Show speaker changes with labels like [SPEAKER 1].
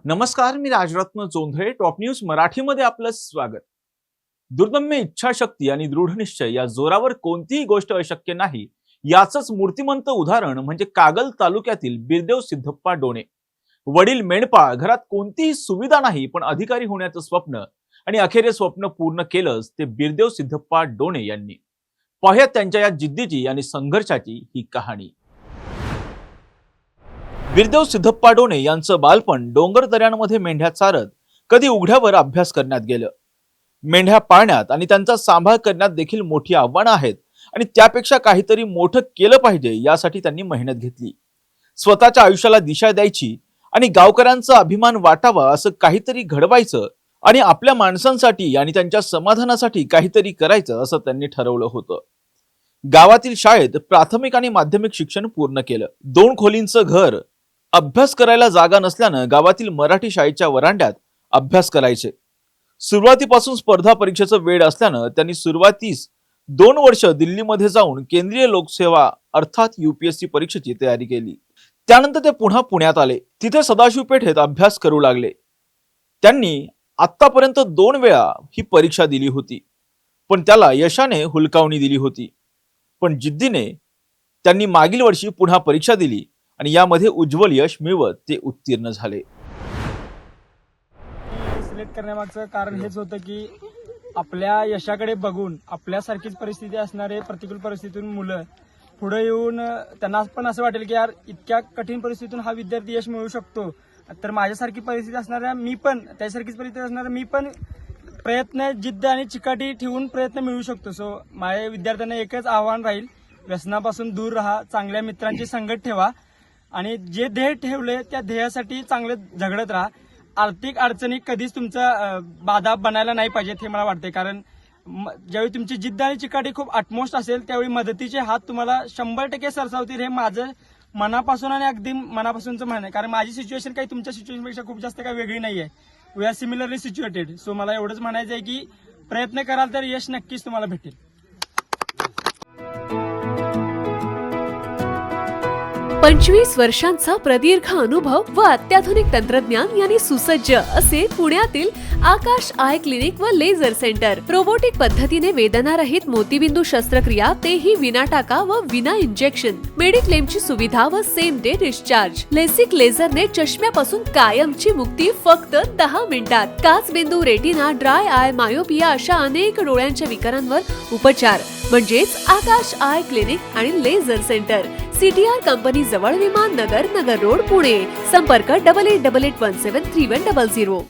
[SPEAKER 1] नमस्कार, मी Rajratna चोंधळे. Top news मराठीमध्ये आपलं स्वागत. दुर्दम्य इच्छाशक्ती आणि दृढ निश्चय या जोरावर कोणतीही गोष्ट अशक्य नाही, याचंच मूर्तिमंत उदाहरण म्हणजे कागल तालुक्यातील बिरदेव सिद्धप्पा डोणे. वडील मेंढपाळ, घरात कोणतीही सुविधा नाही, पण अधिकारी होण्याचं स्वप्न आणि अखेर स्वप्न पूर्ण केलंच ते बिरदेव सिद्धप्पा डोणे यांनी. पाहूया त्यांच्या या जिद्दीची आणि संघर्षाची ही कहाणी. बिरदेव सिद्धप्पा डोणे यांचं बालपण डोंगर दऱ्यांमध्ये मेंढ्या चारत, कधी उघड्यावर अभ्यास करण्यात गेलं. मेंढ्या पाळण्यात आणि त्यांचा सांभाळ करण्यात देखील मोठी आव्हानं आहेत आणि त्यापेक्षा काहीतरी मोठं केलं पाहिजे यासाठी त्यांनी मेहनत घेतली. स्वतःच्या आयुष्याला दिशा द्यायची आणि गावकऱ्यांचा अभिमान वाटावा असं काहीतरी घडवायचं आणि आपल्या माणसांसाठी आणि त्यांच्या समाधानासाठी काहीतरी करायचं असं त्यांनी ठरवलं होतं. गावातील शाळेत प्राथमिक आणि माध्यमिक शिक्षण पूर्ण केलं. 2 खोलींचं घर, अभ्यास करायला जागा नसल्यानं गावातील मराठी शाळेच्या वरांड्यात अभ्यास करायचे. सुरुवातीपासून स्पर्धा परीक्षेचं वेळ असल्यानं त्यांनी सुरुवातीस 2 वर्ष दिल्लीमध्ये जाऊन केंद्रीय लोकसेवा अर्थात UPSC परीक्षेची तयारी केली. त्यानंतर ते पुन्हा पुण्यात आले. तिथे सदाशिव पेठेत अभ्यास करू लागले. त्यांनी आतापर्यंत 2 वेळा ही परीक्षा दिली होती, पण त्याला यशाने हुलकावणी दिली होती. पण जिद्दीने त्यांनी मागील वर्षी पुन्हा परीक्षा दिली आणि यामध्ये उज्ज्वल यश मिळवत ते उत्तीर्ण झाले.
[SPEAKER 2] सिलेक्ट करण्यामागचं कारण हेच होतं की आपल्या यशाकडे बघून आपल्यासारखीच परिस्थिती असणारे प्रतिकूल परिस्थितीतून मुलं पुढे येऊन त्यांना पण असं वाटेल की यार इतक्या कठीण परिस्थितीतून हा विद्यार्थी यश मिळवू शकतो, तर माझ्यासारखी परिस्थिती असणाऱ्या मी पण, त्यासारखीच परिस्थिती असणाऱ्या मी पण प्रयत्न, जिद्द आणि चिकाटी ठेवून प्रयत्न मिळवू शकतो. सो माझ्या विद्यार्थ्यांना एकच आव्हान राहील, व्यसनापासून दूर राहा, चांगल्या मित्रांची संगत ठेवा आणि जे ध्येय ठेवले त्या ध्येयासाठी चांगलं झगडत राहा. आर्थिक अडचणी कधीच तुमचा बाधा बनायला नाही पाहिजेत हे मला वाटते, कारण ज्यावेळी तुमची जिद्द आणि चिकाटी खूप अटमोस्ट असेल त्यावेळी मदतीचे हात तुम्हाला 100% सरसावतील. हे माझं मनापासून आणि अगदी मनापासूनचं म्हणणं आहे, कारण माझी सिच्युएशन काही तुमच्या सिच्युएशनपेक्षा खूप जास्त काही वेगळी नाही आहे. We are similarly situated. So मला एवढंच म्हणायचं आहे की प्रयत्न कराल तर यश नक्कीच तुम्हाला भेटेल.
[SPEAKER 3] 25 वर्षांचा प्रदीर्घ अनुभव व अत्याधुनिक तंत्रज्ञान यांनी सुसज्ज असे पुण्यातील आकाश आय क्लिनिक व लेझर सेंटर. रोबोटिक पद्धतीने वेदनारहित मोतीबिंदू शस्त्रक्रिया, तेही विना टाका व विना इंजेक्शन. मेडिक्लेमची सुविधा व सेम डे डिस्चार्ज. लेसिक लेझरने चष्म्यापासून कायमची मुक्ती फक्त 10 मिनिटात. काचबिंदू, रेटिना, ड्राय आय, मायोपिया अशा अनेक डोळ्यांच्या विकारांवर उपचार म्हणजेच आकाश आय क्लिनिक आणि लेझर सेंटर. CTR कंपनी जवळ, विमान नगर, नगर रोड, पुणे. संपर्क 8888173100.